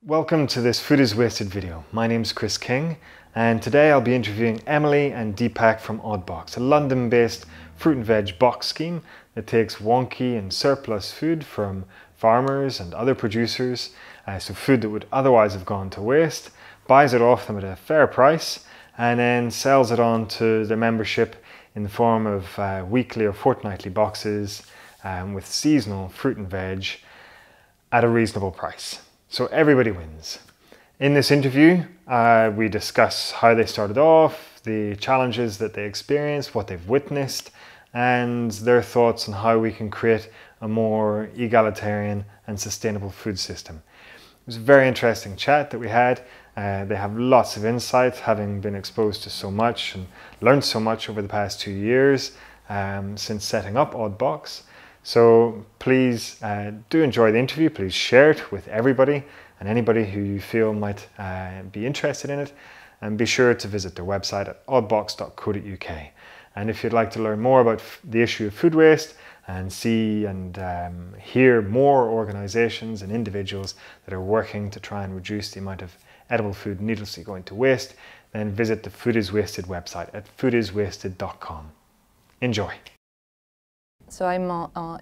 Welcome to this Food is Wasted video. My name is Chris King and today I'll be interviewing Emilie and Deepak from Oddbox, a London-based fruit and veg box scheme that takes wonky and surplus food from farmers and other producers, so food that would otherwise have gone to waste, buys it off them at a fair price and then sells it on to their membership in the form of weekly or fortnightly boxes with seasonal fruit and veg at a reasonable price. So everybody wins. In this interview, we discuss how they started off, the challenges that they experienced, what they've witnessed, and their thoughts on how we can create a more egalitarian and sustainable food system. It was a very interesting chat that we had. They have lots of insight, having been exposed to so much and learned so much over the past 2 years since setting up Oddbox. So please do enjoy the interview. Please share it with everybody and anybody who you feel might be interested in it. And be sure to visit their website at oddbox.co.uk. And if you'd like to learn more about the issue of food waste and see and hear more organisations and individuals that are working to try and reduce the amount of edible food needlessly going to waste, then visit the Food is Wasted website at foodiswasted.com. Enjoy. So I'm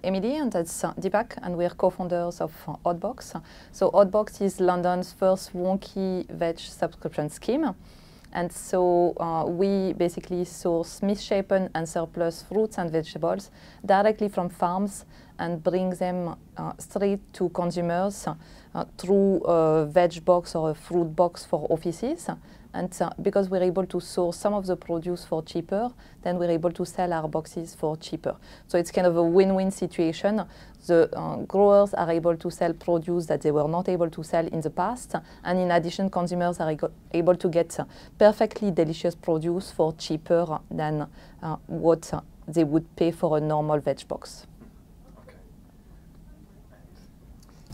Emilie and that's Deepak, and we're co-founders of Oddbox. So Oddbox is London's first wonky veg subscription scheme. And so we basically source misshapen and surplus fruits and vegetables directly from farms and bring them straight to consumers through a veg box or a fruit box for offices. And because we're able to source some of the produce for cheaper, then we're able to sell our boxes for cheaper. So it's kind of a win-win situation. The growers are able to sell produce that they were not able to sell in the past. And in addition, consumers are able to get perfectly delicious produce for cheaper than what they would pay for a normal veg box.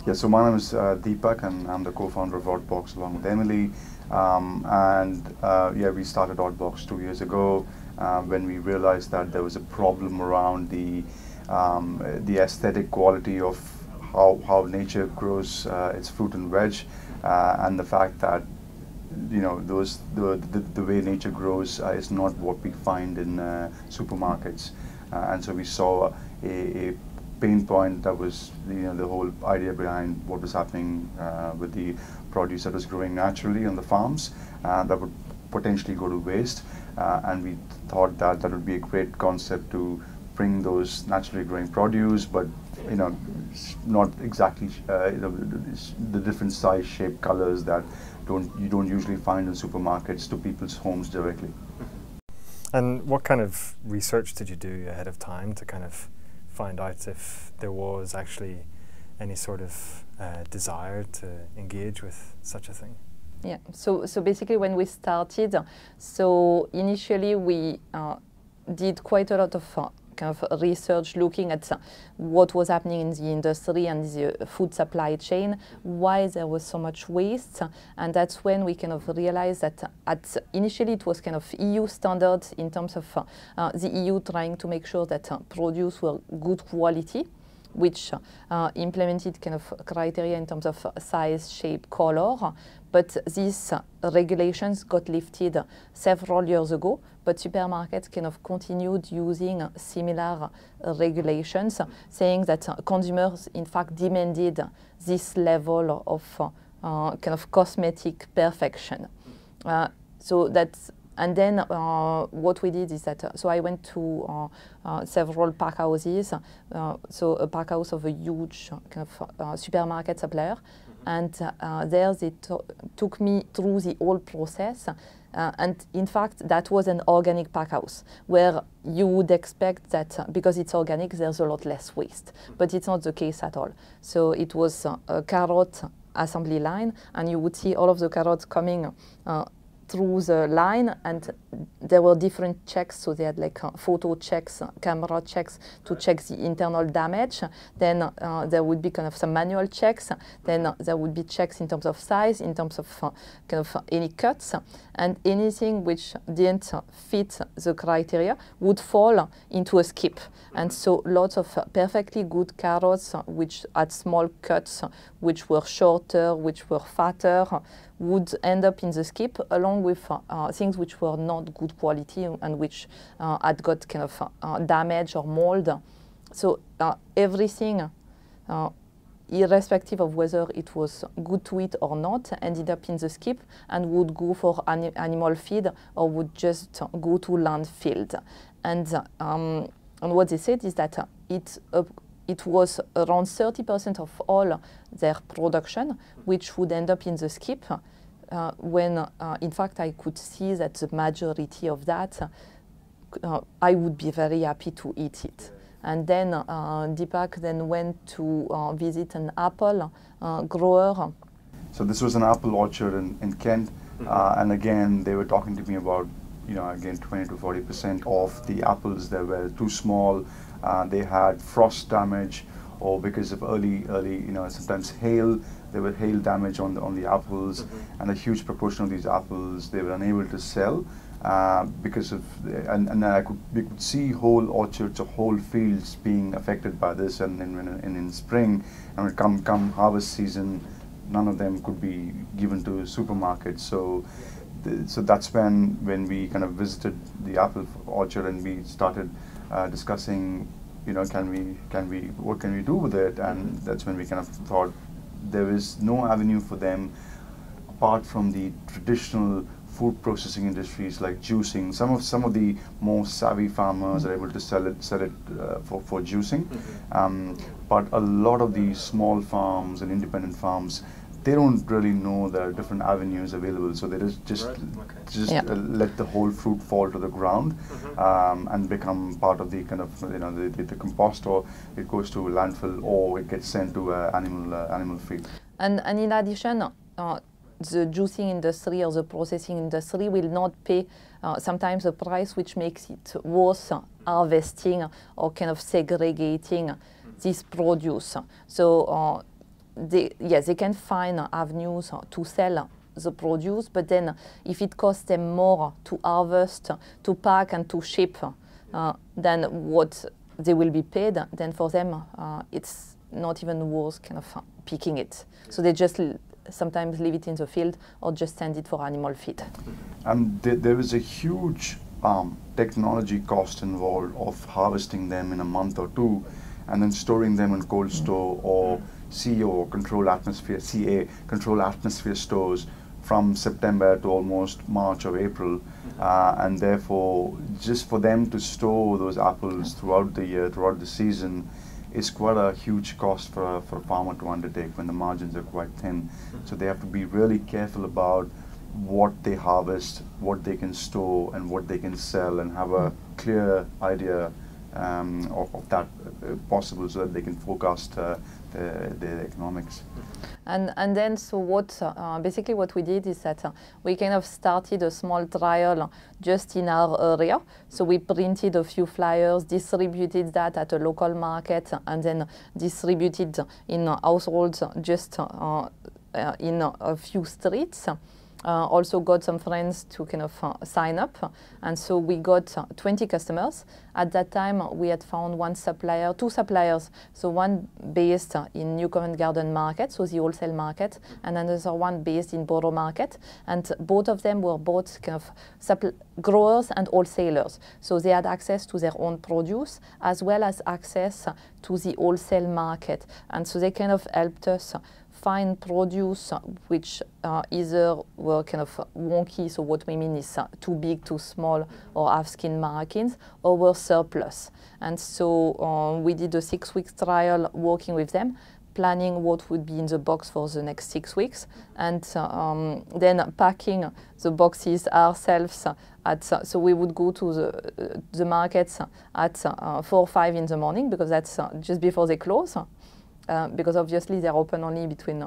Yeah, so my name is Deepak and I'm the co-founder of Oddbox along with Emilie. Yeah, we started Oddbox 2 years ago when we realized that there was a problem around the aesthetic quality of how nature grows its fruit and veg, and the fact that the way nature grows is not what we find in supermarkets, and so we saw a pain point that was the whole idea behind what was happening with the produce that was growing naturally on the farms that would potentially go to waste, and we thought that that would be a great concept to bring those naturally growing produce, but not exactly the different size, shape, colors that you don't usually find in supermarkets to people's homes directly. And what kind of research did you do ahead of time to kind of find out if there was actually any sort of desire to engage with such a thing? Yeah, so basically when we started, so initially we did quite a lot of kind of research looking at what was happening in the industry and the food supply chain, why there was so much waste, and that's when we kind of realized that initially it was kind of EU standards in terms of the EU trying to make sure that produce were good quality, which implemented kind of criteria in terms of size, shape, color. But these regulations got lifted several years ago, but supermarkets kind of continued using similar regulations, saying that consumers in fact demanded this level of kind of cosmetic perfection. So that's And then what we did is that, so I went to several pack houses, so a pack house of a huge kind of supermarket supplier, and there they took me through the whole process. And in fact, that was an organic pack house where you would expect that because it's organic, there's a lot less waste, but it's not the case at all. So it was a carrot assembly line, and you would see all of the carrots coming through the line, and there were different checks. So they had like photo checks, camera checks to check the internal damage. Then there would be kind of some manual checks. Then there would be checks in terms of size, in terms of kind of any cuts, and anything which didn't fit the criteria would fall into a skip. And so lots of perfectly good carrots which had small cuts, which were shorter, which were fatter, would end up in the skip, along with things which were not good quality and which had got kind of damage or mold. So everything, irrespective of whether it was good to eat or not, ended up in the skip and would go for animal feed or would just go to landfill. And what they said is that it was around 30% of all their production which would end up in the skip, when in fact I could see that the majority of that I would be very happy to eat it. And then Deepak then went to visit an apple grower. So this was an apple orchard in Kent, and again they were talking to me about, again 20 to 40% of the apples that were too small. They had frost damage, or because of early, sometimes hail. There were hail damage on the apples, and a huge proportion of these apples they were unable to sell because of, and we could see whole orchards or whole fields being affected by this. And in spring, and come harvest season, none of them could be given to supermarkets. So that's when we kind of visited the apple orchard and we started discussing, what can we do with it? And that's when we kind of thought there is no avenue for them apart from the traditional food processing industries like juicing. Some of the more savvy farmers are able to sell it for juicing, but a lot of the small farms and independent farms, they don't really know there are different avenues available, so they just let the whole fruit fall to the ground and become part of the kind of the compost, or it goes to landfill, or it gets sent to animal feed. And in addition, the juicing industry or the processing industry will not pay sometimes a price which makes it worth harvesting or kind of segregating this produce. So they can find avenues to sell the produce, but then if it costs them more to harvest, to pack and to ship than what they will be paid, then for them it's not even worth kind of picking it. So they just sometimes leave it in the field or just send it for animal feed. And there is a huge technology cost involved of harvesting them in a month or two and then storing them in cold store or CA control atmosphere stores from September to almost March or April, and therefore just for them to store those apples throughout the year, throughout the season, is quite a huge cost for a farmer to undertake when the margins are quite thin. So they have to be really careful about what they harvest, what they can store, and what they can sell, and have a clear idea of that possible, so that they can forecast the economics. And then, so what basically what we did is that we kind of started a small trial just in our area. So we printed a few flyers, distributed that at a local market, and then distributed in households just in a few streets. Also got some friends to kind of sign up, and so we got 20 customers. At that time we had found two suppliers, so one based in New Covent Garden Market, so the wholesale market, and another one based in Borough Market, and both of them were both kind of growers and wholesalers, so they had access to their own produce as well as access to the wholesale market, and so they kind of helped us find produce which either were kind of wonky, so what we mean is too big, too small, or have skin markings, or were surplus. And so we did a 6-week trial working with them, planning what would be in the box for the next 6 weeks, and then packing the boxes ourselves. So we would go to the markets at 4 or 5 in the morning, because that's just before they close. because obviously they're open only between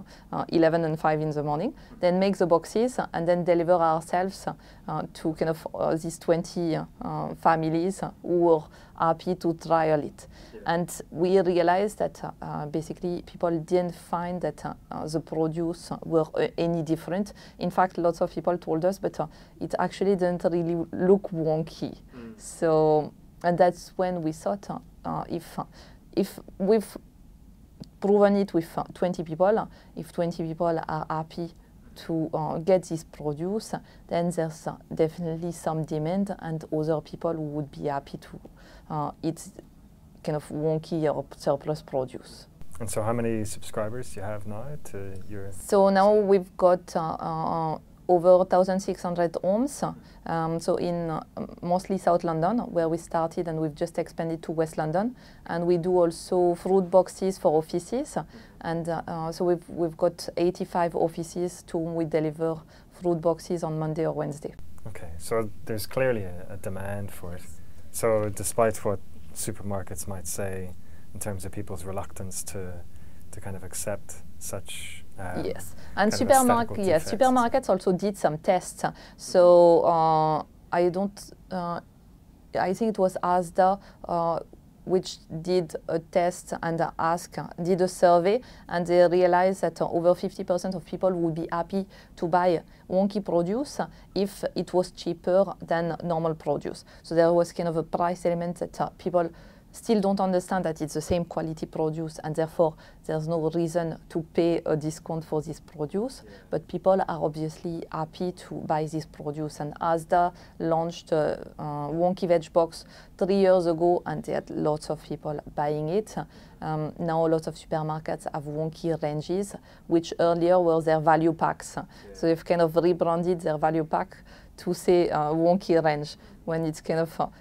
11 and 5 in the morning, then make the boxes and then deliver ourselves to kind of these 20 families who were happy to trial it. And we realized that basically people didn't find that the produce were any different. In fact, lots of people told us, but it actually didn't really look wonky. So, and that's when we thought, if we've proven it with 20 people, if 20 people are happy to get this produce, then there's definitely some demand and other people who would be happy to eat kind of wonky or surplus produce. And so how many subscribers do you have now to your... So now we've got over 1,600 homes, so in mostly South London, where we started, and we've just expanded to West London. And we do also fruit boxes for offices, and so we've got 85 offices to whom we deliver fruit boxes on Monday or Wednesday. Okay, so there's clearly a demand for it. So despite what supermarkets might say in terms of people's reluctance to kind of accept such yes, and supermarkets also did some tests. So I think it was Asda which did a test and did a survey, and they realized that over 50% of people would be happy to buy wonky produce if it was cheaper than normal produce. So there was kind of a price element that people still don't understand, that it's the same quality produce, and therefore there's no reason to pay a discount for this produce. But people are obviously happy to buy this produce. And Asda launched a wonky veg box 3 years ago, and they had lots of people buying it. Now lots of supermarkets have wonky ranges, which earlier were their value packs. So they've kind of rebranded their value pack to say wonky range, when it's kind of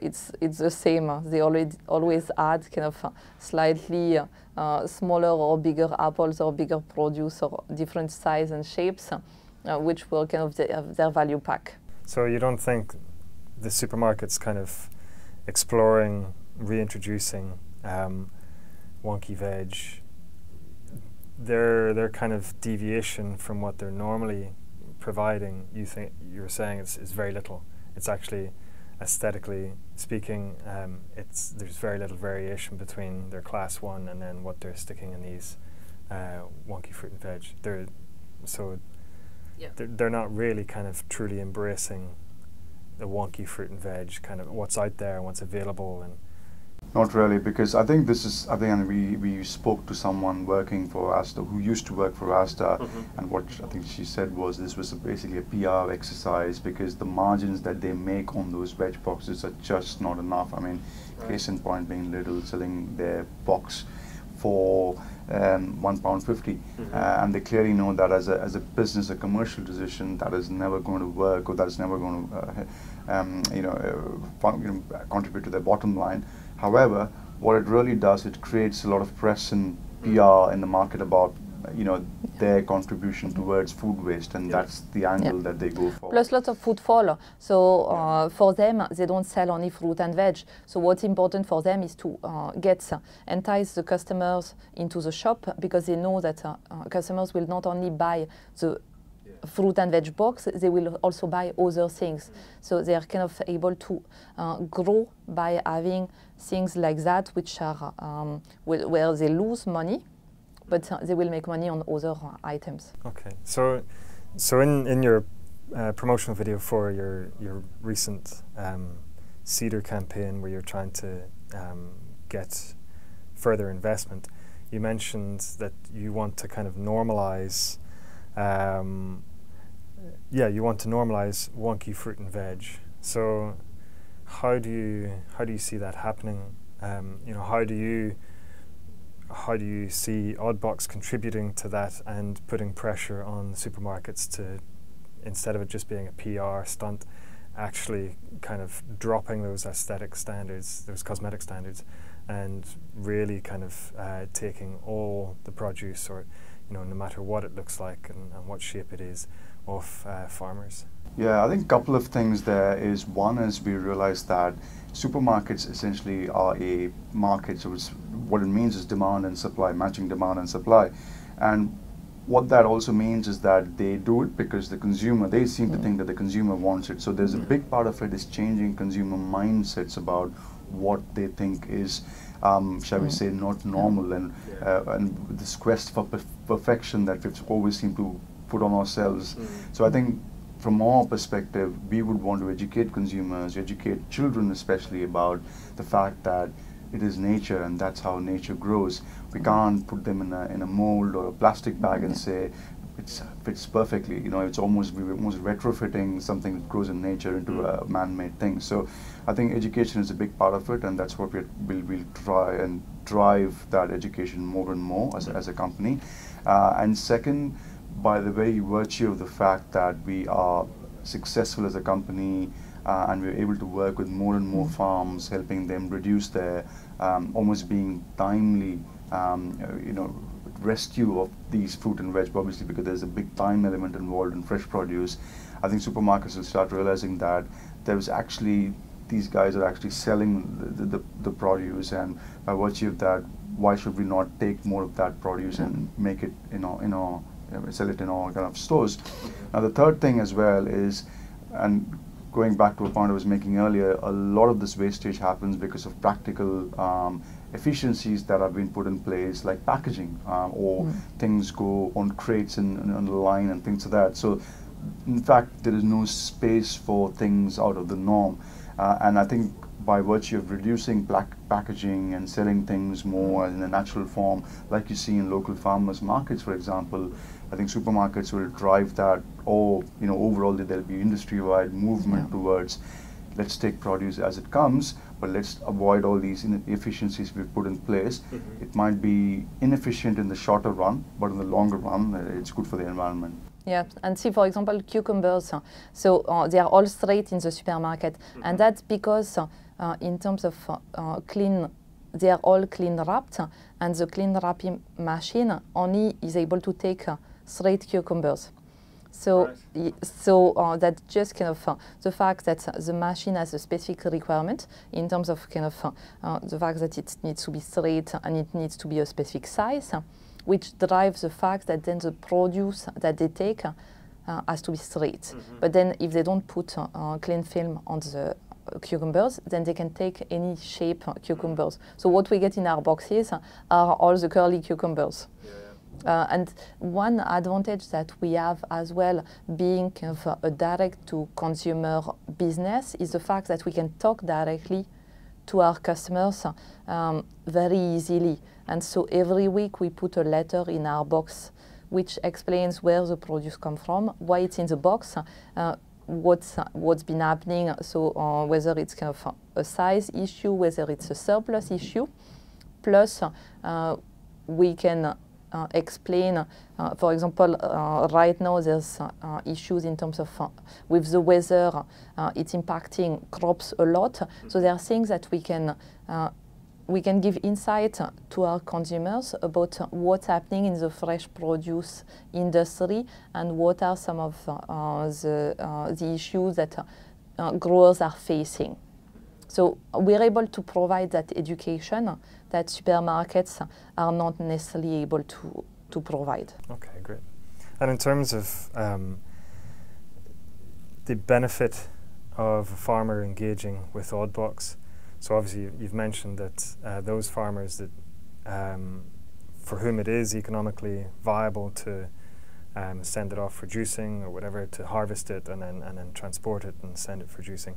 it's the same. They always add kind of slightly smaller or bigger apples or bigger produce or different size and shapes, which were kind of their value pack. So you don't think the supermarkets kind of exploring, reintroducing wonky veg, their kind of deviation from what they're normally providing, you're saying is very little? It's actually, aesthetically speaking, there's very little variation between their class 1 and then what they're sticking in these wonky fruit and veg. They're not really kind of truly embracing the wonky fruit and veg, kind of what's out there and what's available. And not really, because I think we spoke to someone working for Asda, who used to work for Asda, and what I think she said was this was basically a PR exercise, because the margins that they make on those veg boxes are just not enough. I mean, case in point being Lidl selling their box for £1.50, and they clearly know that as a business, a commercial decision, that is never going to work, or that is never going to contribute to their bottom line. However, what it really does, it creates a lot of press and PR in the market about their contribution towards food waste, and that's the angle that they go for. Plus lots of footfall. So for them, they don't sell only fruit and veg. So what's important for them is to entice the customers into the shop, because they know that customers will not only buy the fruit and veg box, they will also buy other things. So they are kind of able to grow by having things like that, which are where they lose money, but they will make money on other items. Okay, so in your promotional video for your recent Cedar campaign, where you're trying to get further investment, you mentioned that you want to kind of normalize. You want to normalize wonky fruit and veg. So how do you see that happening? How do you see Oddbox contributing to that and putting pressure on supermarkets to, instead of it just being a PR stunt, actually kind of dropping those aesthetic standards, those cosmetic standards, and really kind of taking all the produce, or no matter what it looks like and what shape it is, of farmers? Yeah, I think a couple of things there is, one is we realize that supermarkets essentially are a market, so what it means is demand and supply, matching demand and supply. And what that also means is that they do it because the consumer, they seem to think that the consumer wants it. So there's a big part of it is changing consumer mindsets about what they think is, shall we say, not normal, and this quest for perfection that we've always seemed to put on ourselves. So I think from our perspective, we would want to educate consumers, educate children especially, about the fact that it is nature and that's how nature grows. We can't put them in a mold or a plastic bag and say it fits perfectly. It's almost, we're almost retrofitting something that grows in nature into a man-made thing. So I think education is a big part of it, and that's what we'll try and drive that education more and more as a company. And second, by the very virtue of the fact that we are successful as a company, and we're able to work with more and more farms, helping them reduce their almost being timely, rescue of these fruit and veg, obviously because there's a big time element involved in fresh produce. I think supermarkets will start realizing that there's actually, these guys are actually selling the produce, and by virtue of that, why should we not take more of that produce and make it sell it in our kind of stores. Now the third thing as well is, and going back to a point I was making earlier, a lot of this wastage happens because of practical efficiencies that have been put in place, like packaging, or things go on crates and on the line and things like that. So in fact, there is no space for things out of the norm. And I think by virtue of reducing packaging and selling things more in a natural form, like you see in local farmers markets, for example, I think supermarkets will drive that, or overall there'll be industry-wide movement towards, let's take produce as it comes, but let's avoid all these inefficiencies we've put in place. It might be inefficient in the shorter run, but in the longer run, it's good for the environment. Yeah, and see, for example, cucumbers. So they are all straight in the supermarket, and that's because in terms of clean, they are all clean wrapped, and the clean wrapping machine only is able to take straight cucumbers. So, that's just kind of the fact that the machine has a specific requirement in terms of kind of the fact that it needs to be straight and it needs to be a specific size, which drives the fact that then the produce that they take has to be straight. But then if they don't put clean film on the cucumbers, then they can take any shape cucumbers. So what we get in our boxes are all the curly cucumbers. And one advantage that we have as well, being kind of a direct-to-consumer business, is the fact that we can talk directly to our customers very easily. And so every week we put a letter in our box which explains where the produce comes from, why it's in the box, what's been happening, so whether it's kind of a size issue, whether it's a surplus issue. Plus, we can explain, for example, right now there's issues in terms of with the weather, it's impacting crops a lot. So there are things that we can give insight to our consumers about what's happening in the fresh produce industry and what are some of the issues that growers are facing. So we're able to provide that education that supermarkets are not necessarily able to provide. Okay, great. And in terms of the benefit of a farmer engaging with Oddbox, so obviously you've mentioned that those farmers that for whom it is economically viable to send it off for juicing or whatever, to harvest it and then transport it and send it for juicing,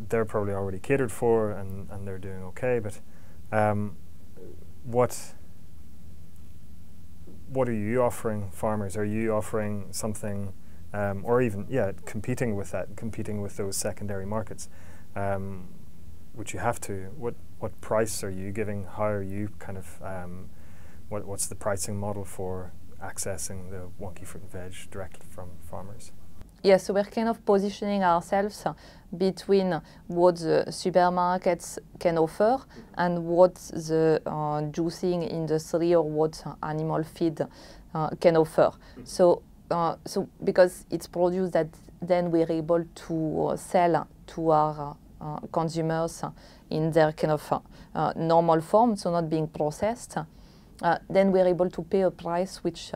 they're probably already catered for and they're doing okay. But what are you offering farmers? Are you offering something, or even competing with those secondary markets? Which you have to. What price are you giving? How are you kind of what's the pricing model for accessing the wonky fruit and veg direct from farmers? Yes, so we're kind of positioning ourselves between what the supermarkets can offer and what the juicing industry or what animal feed can offer. So, so because it's produce that then we're able to sell to our consumers in their kind of normal form, so not being processed, then we're able to pay a price which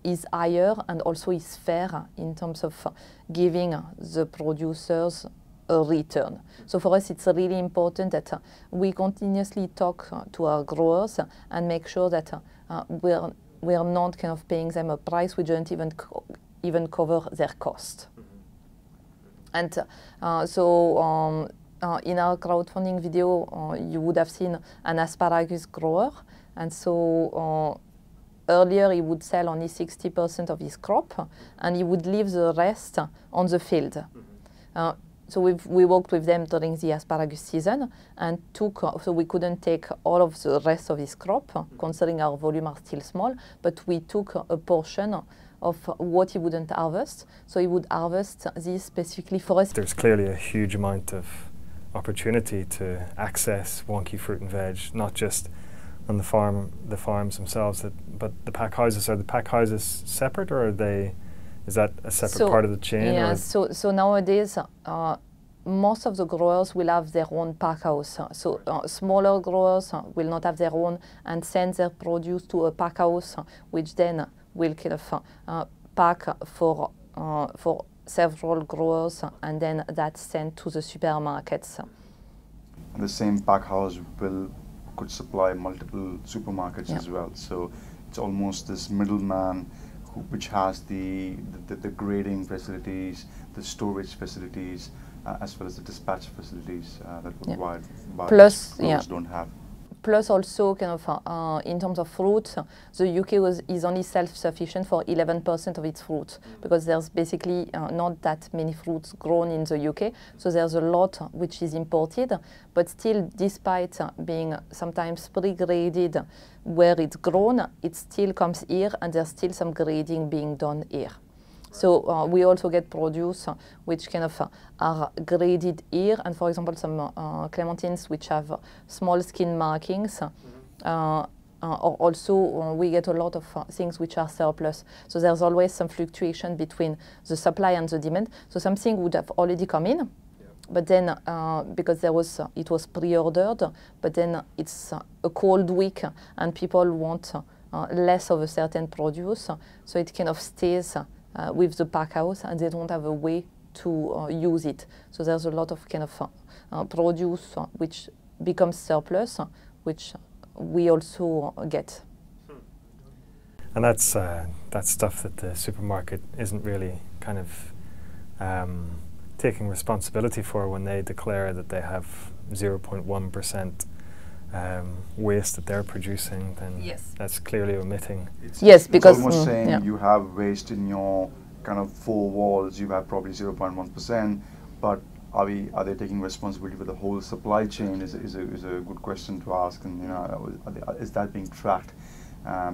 is higher and also is fair in terms of giving the producers a return. So for us it's really important that we continuously talk to our growers and make sure that we're not kind of paying them a price which don't even cover their cost. And so in our crowdfunding video you would have seen an asparagus grower, and so earlier he would sell only 60% of his crop and he would leave the rest on the field. So we worked with them during the asparagus season and so we couldn't take all of the rest of his crop, considering our volume are still small, but we took a portion of what he wouldn't harvest. So he would harvest this specifically for us. There's clearly a huge amount of opportunity to access wonky fruit and veg, not just on the farms themselves, but the pack houses. Are the pack houses separate, or is that a separate part of the chain? Yeah, so nowadays most of the growers will have their own pack house. So smaller growers will not have their own and send their produce to a pack house, which then will kind of pack for several growers, and then that's sent to the supermarkets. And the same pack house could supply multiple supermarkets as well. So it's almost this middleman which has the grading facilities, the storage facilities, as well as the dispatch facilities that provide plus don't have. Plus also kind of in terms of fruit, the UK is only self-sufficient for 11% of its fruit, because there's basically not that many fruits grown in the UK. So there's a lot which is imported, but still, despite being sometimes pre-graded where it's grown, it still comes here and there's still some grading being done here. So we also get produce which kind of are graded here, and for example some clementines which have small skin markings. Also we get a lot of things which are surplus. So there's always some fluctuation between the supply and the demand. So something would have already come in, but then because it was pre-ordered, but then it's a cold week and people want less of a certain produce, so it kind of stays with the pack house, and they don't have a way to use it. So there's a lot of kind of produce which becomes surplus, which we also get. And that's stuff that the supermarket isn't really kind of taking responsibility for when they declare that they have 0.1% waste that they're producing. Then that's clearly omitting. Yes, because it's almost saying you have waste in your kind of four walls. You have probably 0.1%, but are they taking responsibility for the whole supply chain? Is a good question to ask, and is that being tracked?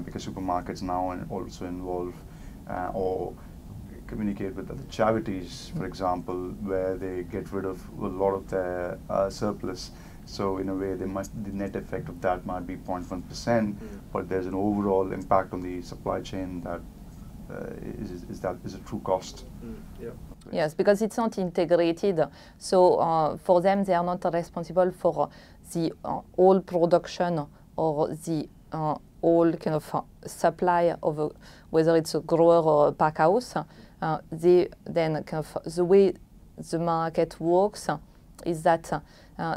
Because supermarkets now also involve or communicate with other charities, for example, where they get rid of a lot of their surplus. So in a way, the net effect of that might be 0.1%, but there's an overall impact on the supply chain that is a true cost. Yes, because it's not integrated. So for them, they are not responsible for the whole production or the whole kind of supply of whether it's a grower or a pack house. They then kind of the way the market works is that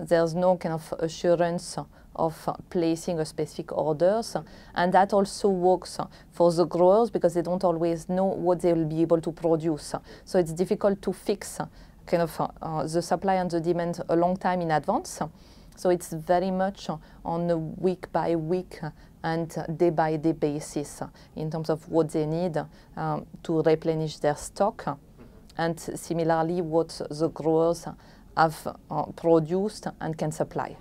there's no kind of assurance of placing a specific orders, and that also works for the growers because they don't always know what they will be able to produce. So it's difficult to fix kind of the supply and the demand a long time in advance. So it's very much on a week by week and day by day basis in terms of what they need to replenish their stock, and similarly what the growers have produced and can supply.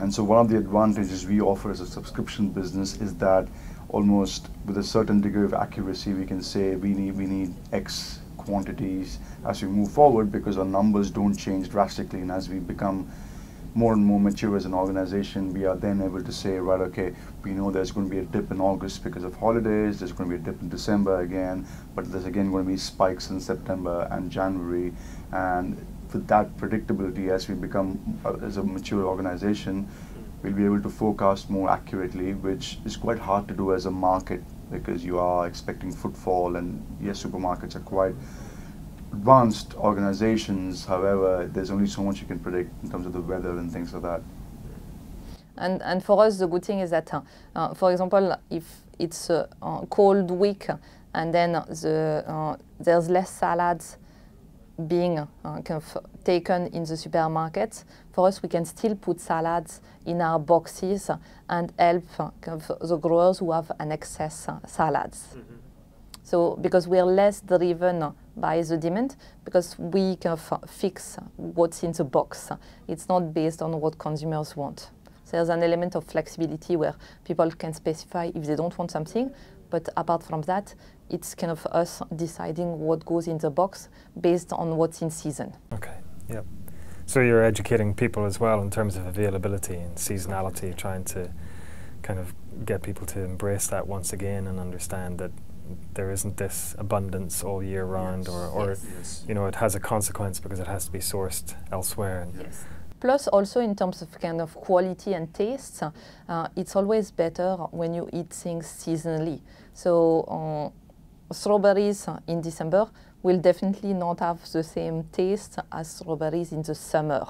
And so one of the advantages we offer as a subscription business is that almost with a certain degree of accuracy we can say we need X quantities as we move forward, because our numbers don't change drastically, and as we become more and more mature as an organization, we are then able to say, right, okay, we know there's going to be a dip in August because of holidays, there's going to be a dip in December again, but there's again going to be spikes in September and January. And with that predictability, as we become as a mature organization, we'll be able to forecast more accurately, which is quite hard to do as a market, because you are expecting footfall, and yes, supermarkets are quite advanced organizations. However, there's only so much you can predict in terms of the weather and things like that. And for us, the good thing is that, for example, if it's a cold week and then there's less salads being kind of taken in the supermarket, for us we can still put salads in our boxes and help kind of the growers who have an excess salads. Mm-hmm. So because we're less driven by the demand, because we kind of fix what's in the box. It's not based on what consumers want. So there's an element of flexibility where people can specify if they don't want something, but apart from that, it's kind of us deciding what goes in the box based on what's in season. Okay, yep. So you're educating people as well in terms of availability and seasonality, trying to kind of get people to embrace that once again and understand that there isn't this abundance all year round, or yes. You know, it has a consequence because it has to be sourced elsewhere. Yes. Plus, also in terms of kind of quality and taste, it's always better when you eat things seasonally. So strawberries in December will definitely not have the same taste as strawberries in the summer.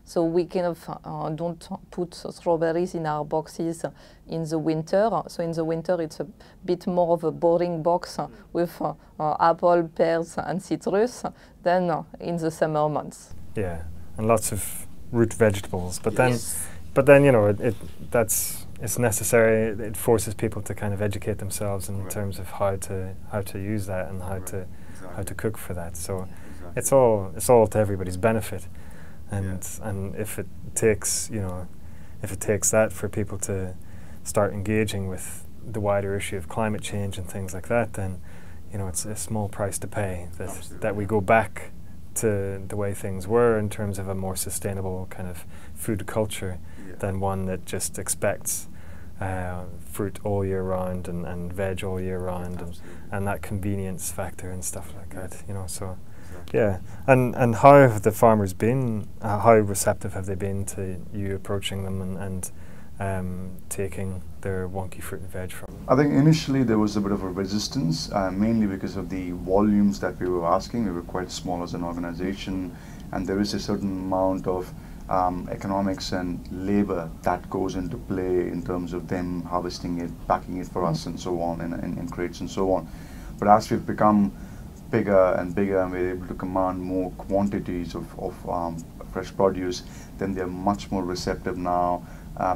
So we kind of don't put strawberries in our boxes in the winter. So in the winter, it's a bit more of a boring box with apple, pears, and citrus than in the summer months. Yeah, and lots of root vegetables. But yes. then you know, it's necessary. It forces people to kind of educate themselves in terms of how to use that and how to cook for that. So it's all to everybody's benefit. And if it takes, you know, if it takes that for people to start engaging with the wider issue of climate change and things like that, then, you know, it's a small price to pay that we go back to the way things were in terms of a more sustainable kind of food culture than one that just expects fruit all year round and veg all year round, and that convenience factor and stuff like that, you know. So yeah, and how have the farmers been? How receptive have they been to you approaching them and taking their wonky fruit and veg from them? I think initially there was a bit of a resistance, mainly because of the volumes that we were asking. We were quite small as an organization, and there is a certain amount of economics and labor that goes into play in terms of them harvesting it, packing it for us, and so on, in crates and so on. But as we've become bigger and bigger, and we're able to command more quantities of fresh produce, then they're much more receptive now.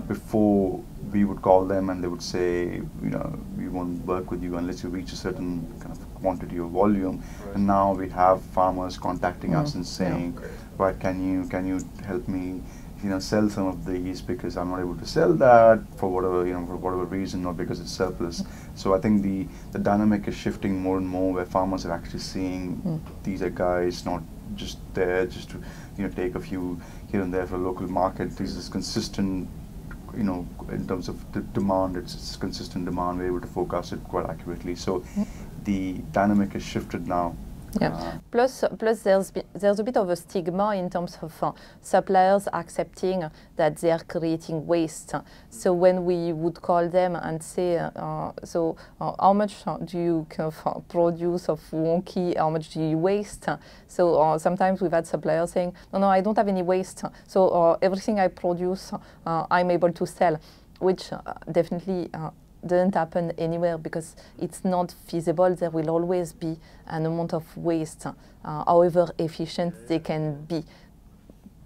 Before, we would call them and they would say, you know, we won't work with you unless you reach a certain kind of quantity or volume. Right. And now we have farmers contacting us and saying, right, can you help me, you know, sell some of these, because I'm not able to sell that for whatever, you know, for whatever reason, or because it's surplus. So I think the dynamic is shifting more and more, where farmers are actually seeing these are guys not just there just to, you know, take a few here and there for a local market. This is consistent, you know, in terms of the demand. It's consistent demand. We're able to forecast it quite accurately. So the dynamic has shifted now. Yeah. Plus there's a bit of a stigma in terms of suppliers accepting that they are creating waste. So when we would call them and say, how much do you kind of produce of wonky? How much do you waste? So sometimes we've had suppliers saying, no, I don't have any waste. So everything I produce, I'm able to sell, which definitely doesn't happen anywhere, because it's not feasible. There will always be an amount of waste, however efficient they can be.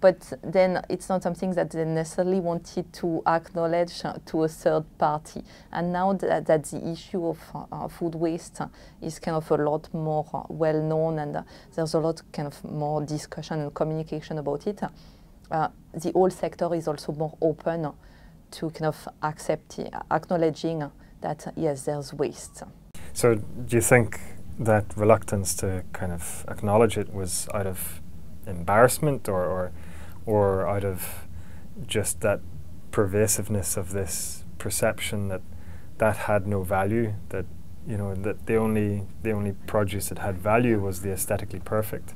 But then it's not something that they necessarily wanted to acknowledge to a third party. And now that the issue of food waste is kind of a lot more well known, and there's a lot kind of more discussion and communication about it, the whole sector is also more open to kind of acknowledging that, yes, there's waste. So do you think that reluctance to kind of acknowledge it was out of embarrassment or out of just that pervasiveness of this perception that had no value, that that the only produce that had value was the aesthetically perfect?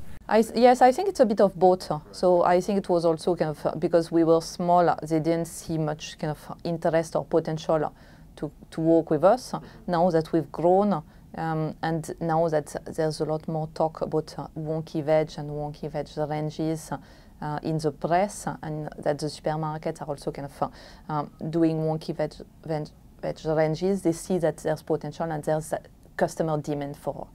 Yes, I think it's a bit of both. So I think it was also kind of because we were small, they didn't see much kind of interest or potential to work with us. Now that we've grown, and now that there's a lot more talk about wonky veg and wonky veg ranges in the press, and that the supermarkets are also kind of doing wonky veg ranges, they see that there's potential and there's customer demand for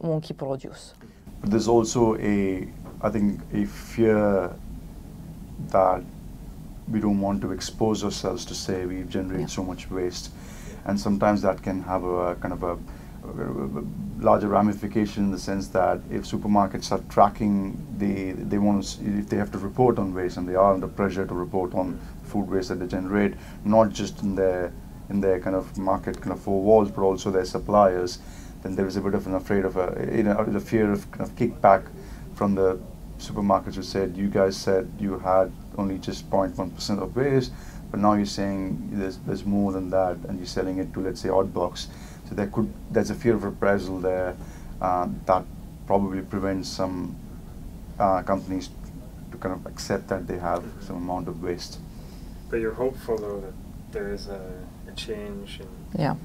wonky produce. But there's also I think a fear that we don't want to expose ourselves to say we've generated so much waste, and sometimes that can have a kind of a larger ramification in the sense that if supermarkets are tracking, they want to, if they have to report on waste, and they are under pressure to report on food waste that they generate, not just in their kind of market kind of four walls, but also their suppliers, then there is a bit of an afraid of the fear of kind of kickback from the supermarkets who said, you guys said you had only just 0.1% of waste, but now you're saying there's more than that, and you're selling it to, let's say, Oddbox. So there's a fear of reprisal there that probably prevents some companies to kind of accept that they have some amount of waste. But you're hopeful though that there is a change in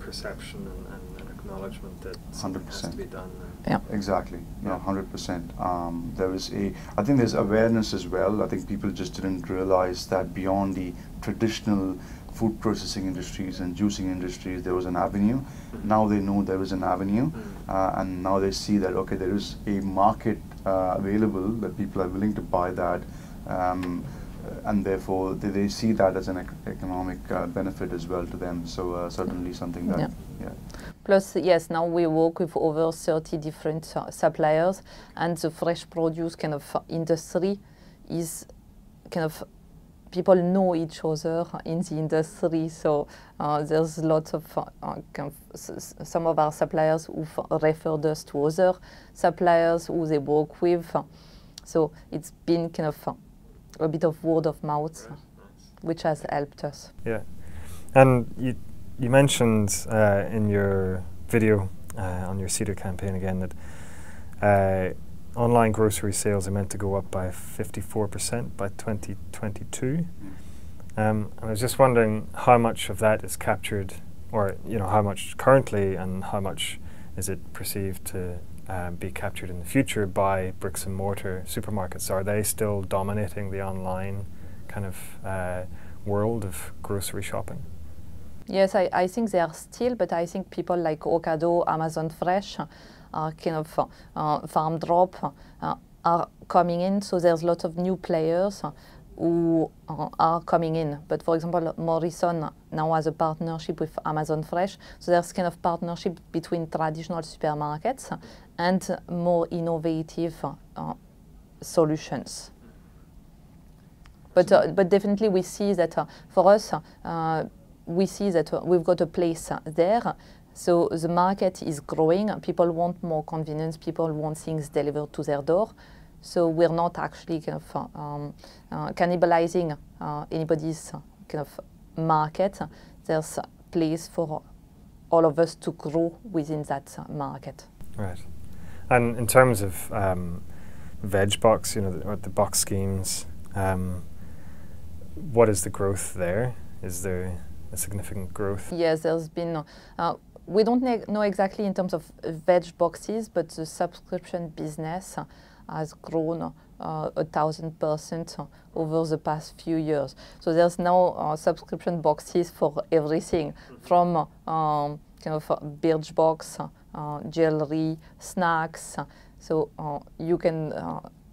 perception and acknowledgement that something has to be done. Yeah, exactly. Yeah, 100%. There is I think there's awareness as well. I think people just didn't realize that beyond the traditional food processing industries and juicing industries, there was an avenue. Now they know there is an avenue, and now they see that, okay, there is a market available, that people are willing to buy that, and therefore they see that as an economic benefit as well to them. So certainly something that, Plus, yes, now we work with over 30 different suppliers, and the fresh produce kind of industry is kind of, people know each other in the industry, so there's lots of kind of some of our suppliers who've referred us to other suppliers who they work with. So it's been kind of a bit of word of mouth, which has helped us. Yeah, and you mentioned in your video on your Cedar campaign again that online grocery sales are meant to go up by 54% by 2022. I was just wondering how much of that is captured, or how much currently, and how much is it perceived to be captured in the future by bricks and mortar supermarkets? Are they still dominating the online kind of world of grocery shopping? Yes, I think they are still, but I think people like Ocado, Amazon Fresh, kind of Farm Drop are coming in. So there's lots of new players who are coming in. But for example, Morrison now has a partnership with Amazon Fresh. So there's kind of partnership between traditional supermarkets and more innovative solutions. But definitely we see that for us, we see that we've got a place there. So the market is growing. People want more convenience. People want things delivered to their door. So we're not actually kind of cannibalizing anybody's kind of market. There's a place for all of us to grow within that market. Right. And in terms of veg box, or the box schemes, what is the growth there? Is there a significant growth? Yes, there's been. We don't know exactly in terms of veg boxes, but the subscription business has grown 1,000% over the past few years. So there's now subscription boxes for everything, from kind of Birchbox, jewelry, snacks. So you can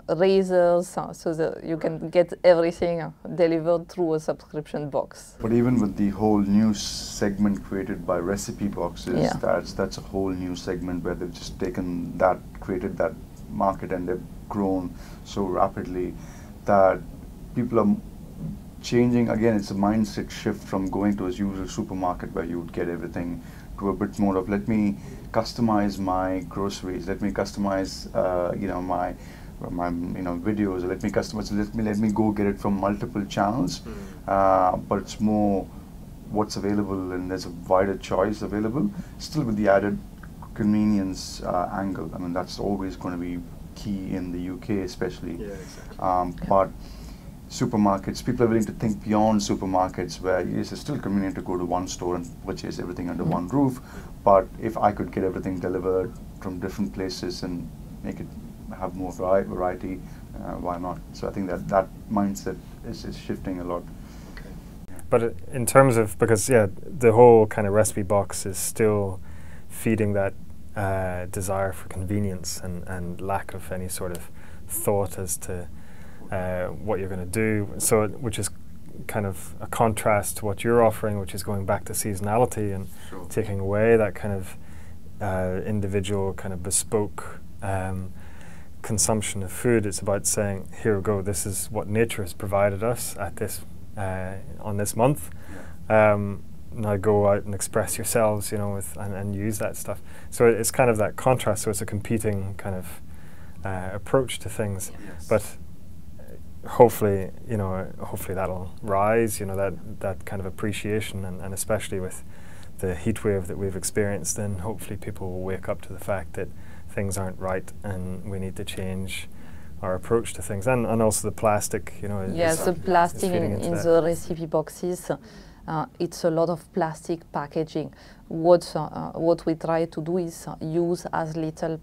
razors, so that you can get everything delivered through a subscription box. But even with the whole new segment created by recipe boxes, that's a whole new segment where they've just taken that, created that market, and they've grown so rapidly that people are changing, again, it's a mindset shift from going to a usual supermarket where you would get everything to a bit more of, let me customize my groceries, let me customize, my videos, let me customize, let me go get it from multiple channels, but it's more what's available, and there's a wider choice available, still with the added convenience angle. I mean, that's always going to be key in the UK especially. Yeah, exactly. But supermarkets, people are willing to think beyond supermarkets, where yes, it's still convenient to go to one store and purchase everything under one roof, but if I could get everything delivered from different places and make it have more variety, why not? So I think that mindset is shifting a lot. But in terms of, because the whole kind of recipe box is still feeding that desire for convenience and lack of any sort of thought as to what you're going to do. So which is kind of a contrast to what you're offering, which is going back to seasonality and taking away that kind of individual kind of bespoke consumption of food. It's about saying, here we go, this is what nature has provided us at this on this month. Now go out and express yourselves, and use that stuff. So it's kind of that contrast. So it's a competing kind of approach to things. Yes. But hopefully that'll rise. That kind of appreciation, and especially with the heat wave that we've experienced, then hopefully people will wake up to the fact that things aren't right and we need to change our approach to things, and also the plastic, Yes, the plastic in the recipe boxes, it's a lot of plastic packaging. What we try to do is use as little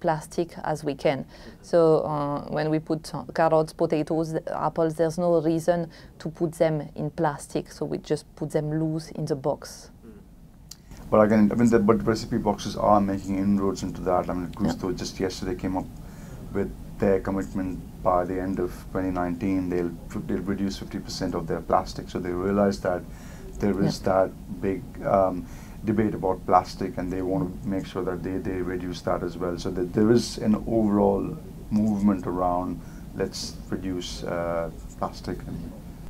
plastic as we can. So when we put carrots, potatoes, apples, there's no reason to put them in plastic, so we just put them loose in the box. But again, but recipe boxes are making inroads into that. I mean, Gusto just yesterday came up with their commitment by the end of 2019, they'll reduce 50% of their plastic. So they realize that there is that big debate about plastic, and they want to make sure that they reduce that as well. So that there is an overall movement around, let's reduce plastic.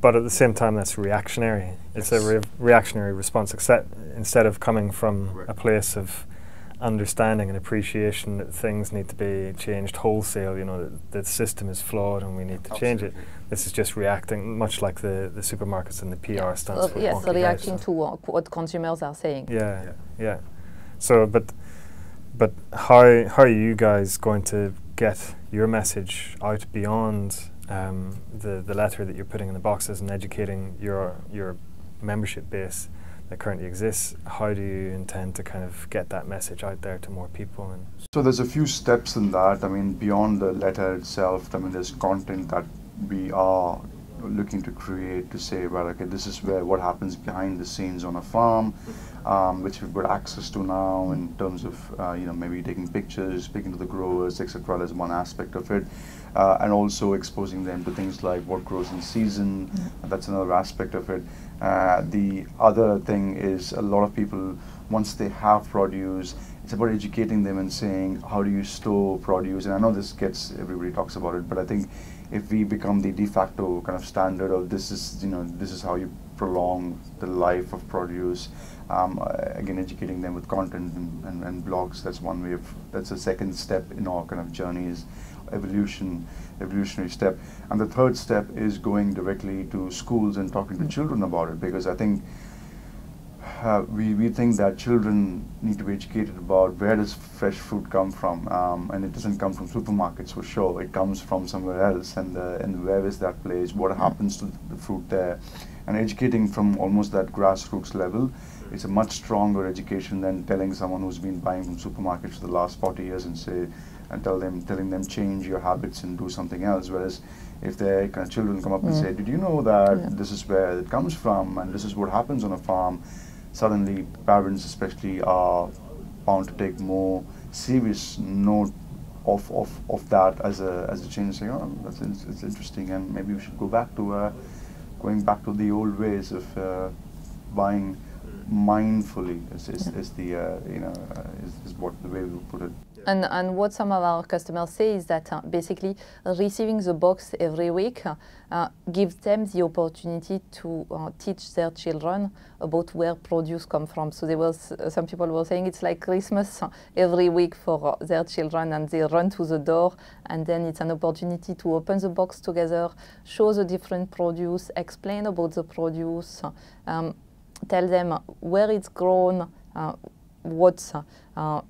But at the same time, that's reactionary. It's a reactionary response, instead of coming from a place of understanding and appreciation that things need to be changed wholesale, that the system is flawed and we need to change it. This is just reacting, much like the supermarkets and the PR stands for. Yes, reacting to what consumers are saying. Yeah. So, but how are you guys going to get your message out beyond the letter that you're putting in the boxes and educating your membership base that currently exists? How do you intend to kind of get that message out there to more people? So there's a few steps in that. I mean, beyond the letter itself, I mean, there's content that we are looking to create to say, well, okay, this is what happens behind the scenes on a farm, which we've got access to now in terms of, maybe taking pictures, speaking to the growers, etc. As one aspect of it. And also exposing them to things like what grows in season. That's another aspect of it. The other thing is, a lot of people, once they have produce, it's about educating them and saying, how do you store produce? And I know everybody talks about it, but I think if we become the de facto kind of standard of this is how you prolong the life of produce, again, educating them with content and blogs, that's a second step in our kind of journey, is evolutionary step. And the third step is going directly to schools and talking to children about it, because I think we think that children need to be educated about where does fresh fruit come from, and it doesn't come from supermarkets for sure. It comes from somewhere else, and where is that place? What happens to the fruit there? And educating from almost that grassroots level, it's a much stronger education than telling someone who's been buying from supermarkets for the last 40 years and telling them change your habits and do something else. Whereas if their kind of children come up and say, did you know that this is where it comes from and this is what happens on a farm, suddenly parents especially are bound to take more serious note of that as a change, saying, oh, it's interesting, and maybe we should go back to the old ways of buying mindfully is what the way we put it. And what some of our customers say is that basically receiving the box every week gives them the opportunity to teach their children about where produce come from. So there was some people were saying it's like Christmas every week for their children, and they run to the door, and then it's an opportunity to open the box together, show the different produce, explain about the produce, tell them where it's grown,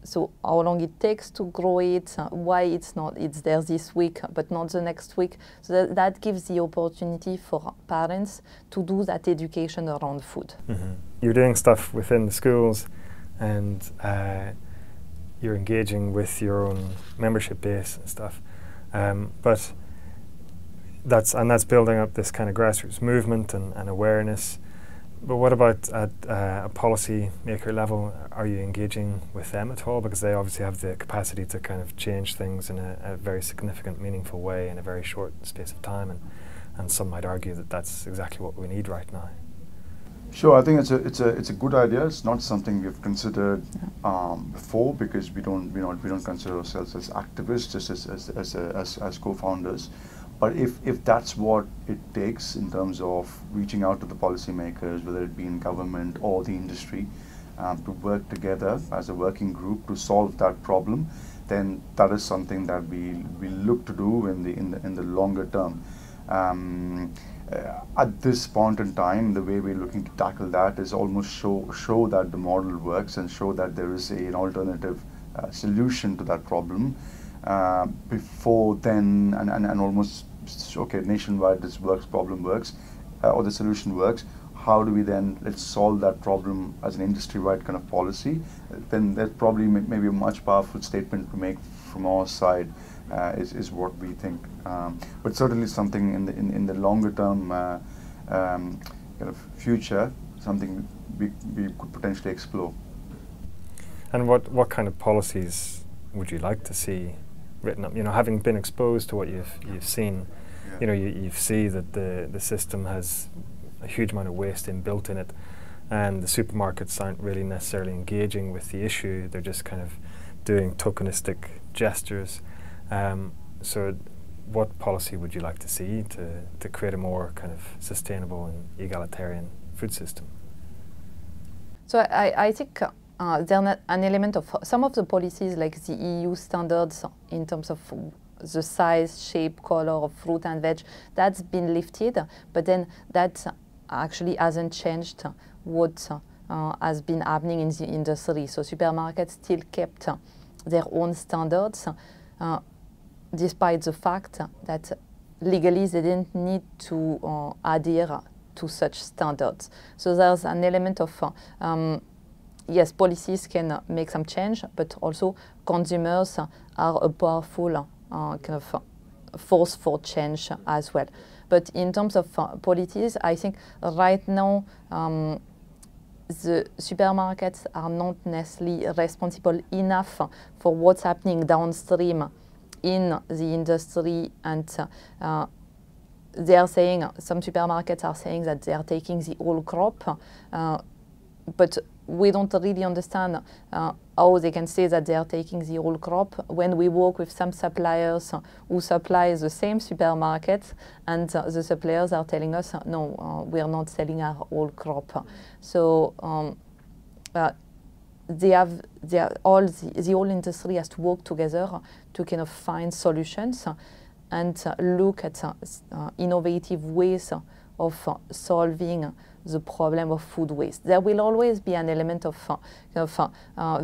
so how long it takes to grow it, why it's there this week but not the next week. So that gives the opportunity for parents to do that education around food. Mm-hmm. You're doing stuff within the schools, and you're engaging with your own membership base and stuff, but that's building up this kind of grassroots movement and awareness. But what about at a policy maker level? Are you engaging with them at all? Because they obviously have the capacity to kind of change things in a very significant, meaningful way in a very short space of time, and some might argue that that's exactly what we need right now. Sure, I think it's a good idea. It's not something we've considered before, because we don't consider ourselves as activists, just as co-founders. But if that's what it takes in terms of reaching out to the policymakers, whether it be in government or the industry, to work together as a working group to solve that problem, then that is something that we look to do in the longer term. At this point in time, the way we're looking to tackle that is almost show that the model works and show that there is an alternative solution to that problem. Before then, and almost, okay, nationwide this problem works, or the solution works. How do we then, let's solve that problem as an industry-wide kind of policy? Then there's probably maybe a much powerful statement to make from our side, is what we think. But certainly something in the longer term kind of future, something we could potentially explore. And what kind of policies would you like to see written up? You know, having been exposed to what you've seen, you know, you see that the system has a huge amount of waste inbuilt in it, and the supermarkets aren't really necessarily engaging with the issue. They're just kind of doing tokenistic gestures. So what policy would you like to see to create a more kind of sustainable and egalitarian food system? So I think there's an element of some of the policies, like the EU standards in terms of the size, shape, color of fruit and veg, that's been lifted, but then that actually hasn't changed what has been happening in the industry. So supermarkets still kept their own standards, despite the fact that legally they didn't need to adhere to such standards. So there's an element of yes, policies can make some change, but also consumers are a powerful kind of force for change as well. But in terms of policies, I think right now the supermarkets are not necessarily responsible enough for what's happening downstream in the industry, and they are saying, some supermarkets are saying that they are taking the whole crop, but we don't really understand how they can say that they are taking the whole crop when we work with some suppliers who supply the same supermarket, and the suppliers are telling us, no, we are not selling our whole crop. So the whole industry has to work together to kind of find solutions and look at innovative ways of solving the problem of food waste. There will always be an element of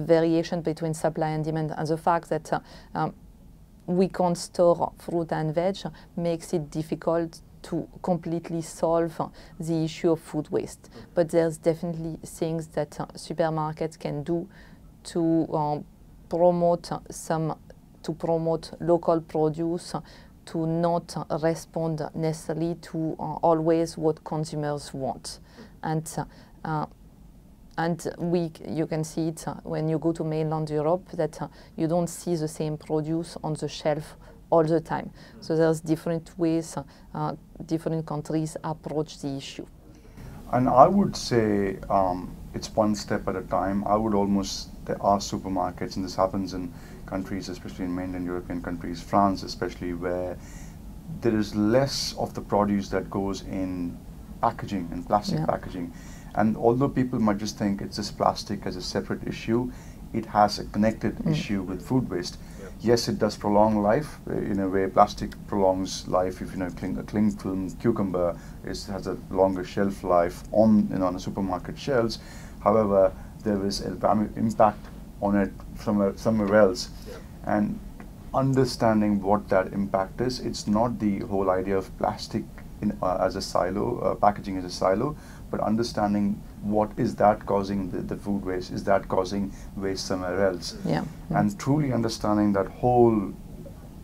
variation between supply and demand, and the fact that we can't store fruit and veg makes it difficult to completely solve the issue of food waste. But there's definitely things that supermarkets can do to promote local produce, to not respond necessarily to always what consumers want. And you can see it when you go to mainland Europe, that you don't see the same produce on the shelf all the time. So there's different ways different countries approach the issue. And I would say it's one step at a time. I would almost, there are supermarkets, and this happens in countries, especially in mainland European countries, France especially, where there is less of the produce that goes in packaging and plastic packaging. And although people might just think it's just plastic as a separate issue, it has a connected issue with food waste. Yes, it does prolong life in a way. Plastic prolongs life. If a cling film cucumber has a longer shelf life on the supermarket shelves. However, there is an impact on it somewhere else, and understanding what that impact is. It's not the whole idea of plastic as a silo, packaging as a silo, but understanding what is that causing the food waste, is that causing waste somewhere else, and truly understanding that whole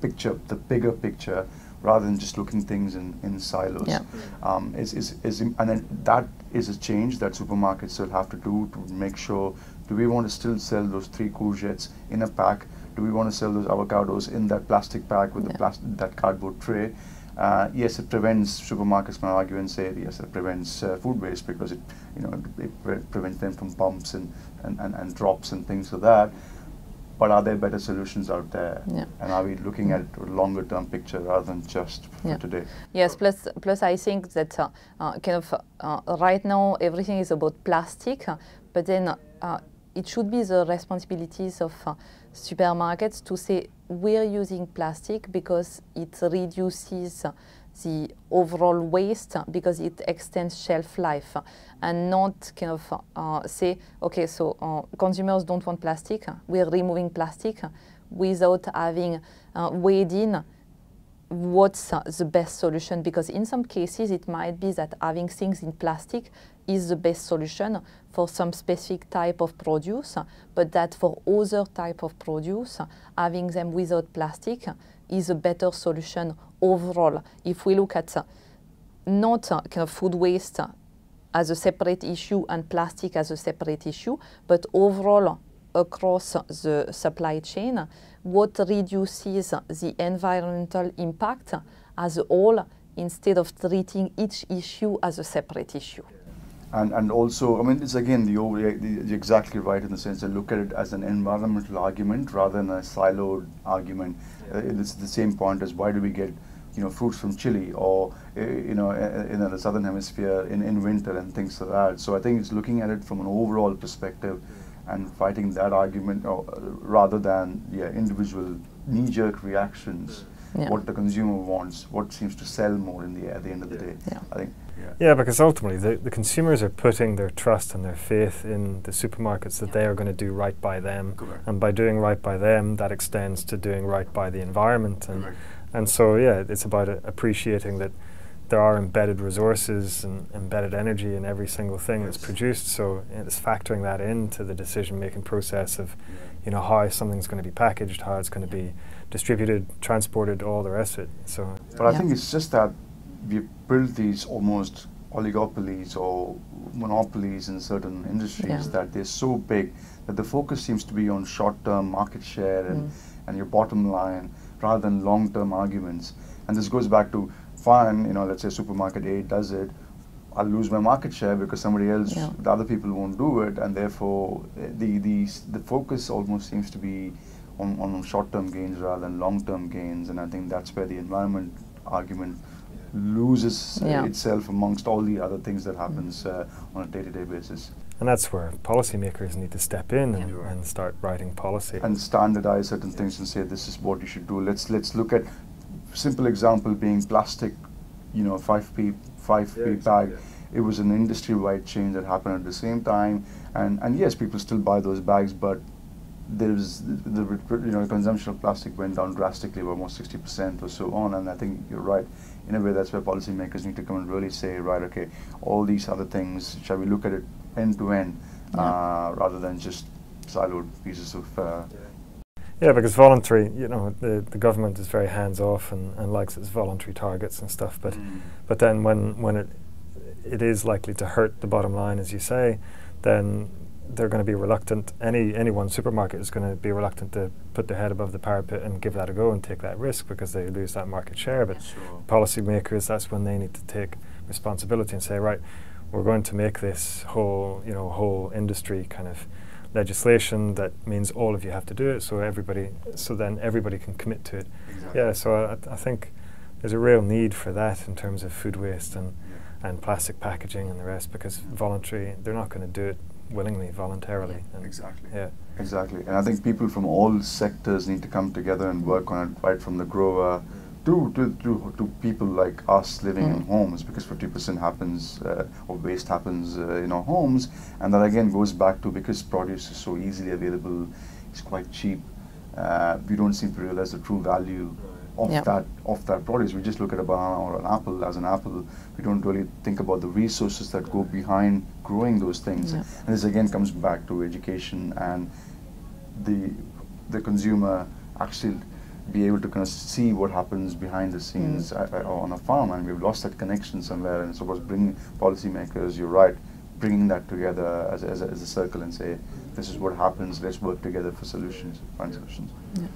picture, the bigger picture, rather than just looking things in silos. And then that is a change that supermarkets will have to do to make sure, do we want to still sell those 3 courgettes in a pack? Do we want to sell those avocados in that plastic pack with that cardboard tray? Yes, it prevents, supermarkets might argue and say, yes, it prevents food waste because it prevents them from bumps and drops and things like that. But are there better solutions out there? And are we looking at a longer term picture rather than just for today? Yes, plus I think that right now everything is about plastic, but then it should be the responsibilities of supermarkets to say we're using plastic because it reduces the overall waste, because it extends shelf life, and not say, okay, so consumers don't want plastic, we're removing plastic, without having weighed in what's the best solution, because in some cases it might be that having things in plastic is the best solution for some specific type of produce, but that for other type of produce, having them without plastic is a better solution overall. If we look at not food waste as a separate issue and plastic as a separate issue, but overall across the supply chain, what reduces the environmental impact as a whole, instead of treating each issue as a separate issue. And also, I mean, it's again, you're exactly right in the sense that look at it as an environmental argument rather than a siloed argument. It's the same point as why do we get fruits from Chile or in the southern hemisphere in winter and things like that. So I think it's looking at it from an overall perspective and fighting that argument rather than individual knee-jerk reactions. What the consumer wants, what seems to sell more at the end of the day. I think. Yeah, because ultimately the consumers are putting their trust and their faith in the supermarkets that they are going to do right by them. Correct. And by doing right by them, that extends to doing right by the environment. And so, it's about appreciating that there are embedded resources and embedded energy in every single thing that's produced. So it's factoring that into the decision-making process of, how something's going to be packaged, how it's going to be distributed, transported, all the rest of it. So, but I think it's just that we've built these almost oligopolies or monopolies in certain industries that they're so big that the focus seems to be on short-term market share and your bottom line rather than long-term arguments. And this goes back to, fine, let's say supermarket A does it, I'll lose my market share because somebody else, the other people won't do it, and therefore the focus almost seems to be on short-term gains rather than long-term gains, and I think that's where the environment argument loses itself amongst all the other things that happens on a day-to-day basis. And that's where policymakers need to step in and start writing policy. And standardize certain things and say, this is what you should do. Let's look at simple example being plastic, 5p bag. It was an industry-wide change that happened at the same time. And yes, people still buy those bags, but there's the consumption of plastic went down drastically by almost 60% or so on, and I think you're right. In a way, that's where policymakers need to come and really say, right, okay, all these other things, shall we look at it end to end rather than just siloed pieces of. Yeah, because voluntary, the government is very hands-off and likes its voluntary targets and stuff, but then when it is likely to hurt the bottom line, as you say, then they're going to be reluctant. Any one supermarket is going to be reluctant to put their head above the parapet and give that a go and take that risk because they lose that market share. But policymakers, that's when they need to take responsibility and say, right, we're going to make this whole, whole industry kind of legislation that means all of you have to do it, so then everybody can commit to it. Exactly. Yeah, so I think there's a real need for that in terms of food waste and plastic packaging and the rest, because they're not going to do it willingly, voluntarily. And exactly. Yeah. Exactly. And I think people from all sectors need to come together and work on it, right from the grower to people like us living in homes, because 50% happens of waste happens in our homes, and that again goes back to, because produce is so easily available, it's quite cheap. We don't seem to realize the true value of that produce. We just look at a banana or an apple as an apple. We don't really think about the resources that go behind growing those things. And this again comes back to education and the consumer actually be able to kind of see what happens behind the scenes on a farm, and we've lost that connection somewhere. And so, bringing policymakers, you're right, bringing that together as a circle and say, this is what happens. Let's work together for solutions, find solutions. Yeah.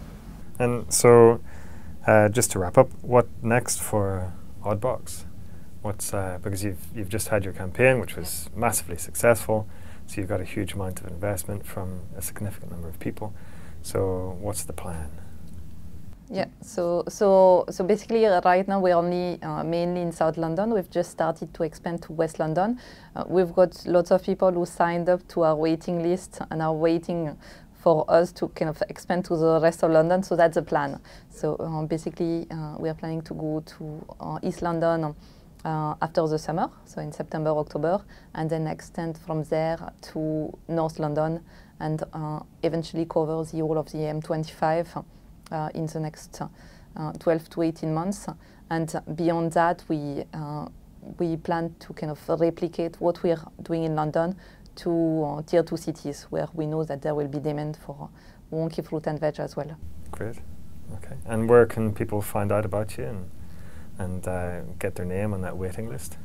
And so, just to wrap up, what next for Oddbox? What's because you've just had your campaign, which was massively successful, so you've got a huge amount of investment from a significant number of people. So, what's the plan? Yeah, so basically right now we're only mainly in South London. We've just started to expand to West London. We've got lots of people who signed up to our waiting list and are waiting for us to kind of expand to the rest of London, so that's the plan. So basically we are planning to go to East London after the summer, so in September, October, and then extend from there to North London and eventually cover the whole of the M25 in the next 12 to 18 months. And beyond that, we plan to kind of replicate what we're doing in London to tier 2 cities where we know that there will be demand for wonky fruit and veg as well. Great. Okay. And where can people find out about you and get their name on that waiting list?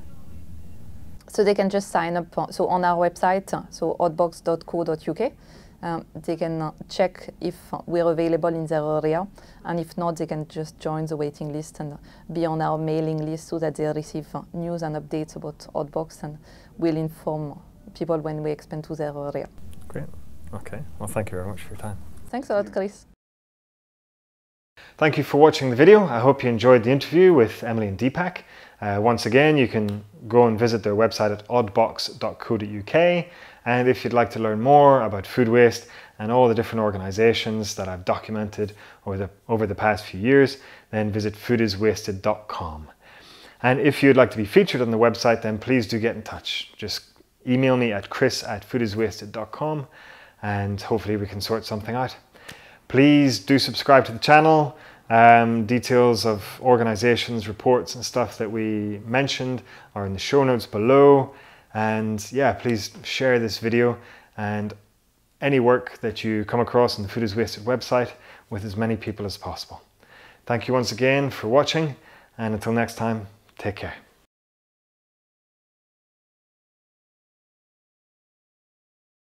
So they can just sign up on our website, so oddbox.co.uk. They can check if we're available in their area, and if not, they can just join the waiting list and be on our mailing list so that they receive news and updates about Oddbox, and we'll inform people when we expand to their area. Great. Okay. Well, thank you very much for your time. Thanks a lot, Chris. Thank you for watching the video. I hope you enjoyed the interview with Emilie and Deepak. Once again, you can go and visit their website at oddbox.co.uk. And if you'd like to learn more about food waste and all the different organizations that I've documented over the past few years, then visit foodiswasted.com. And if you'd like to be featured on the website, then please do get in touch. Just email me at chris@foodiswasted.com and hopefully we can sort something out. Please do subscribe to the channel. Details of organizations, reports and stuff that we mentioned are in the show notes below. And yeah, please share this video and any work that you come across on the Food is Wasted website with as many people as possible. Thank you once again for watching, and until next time, take care.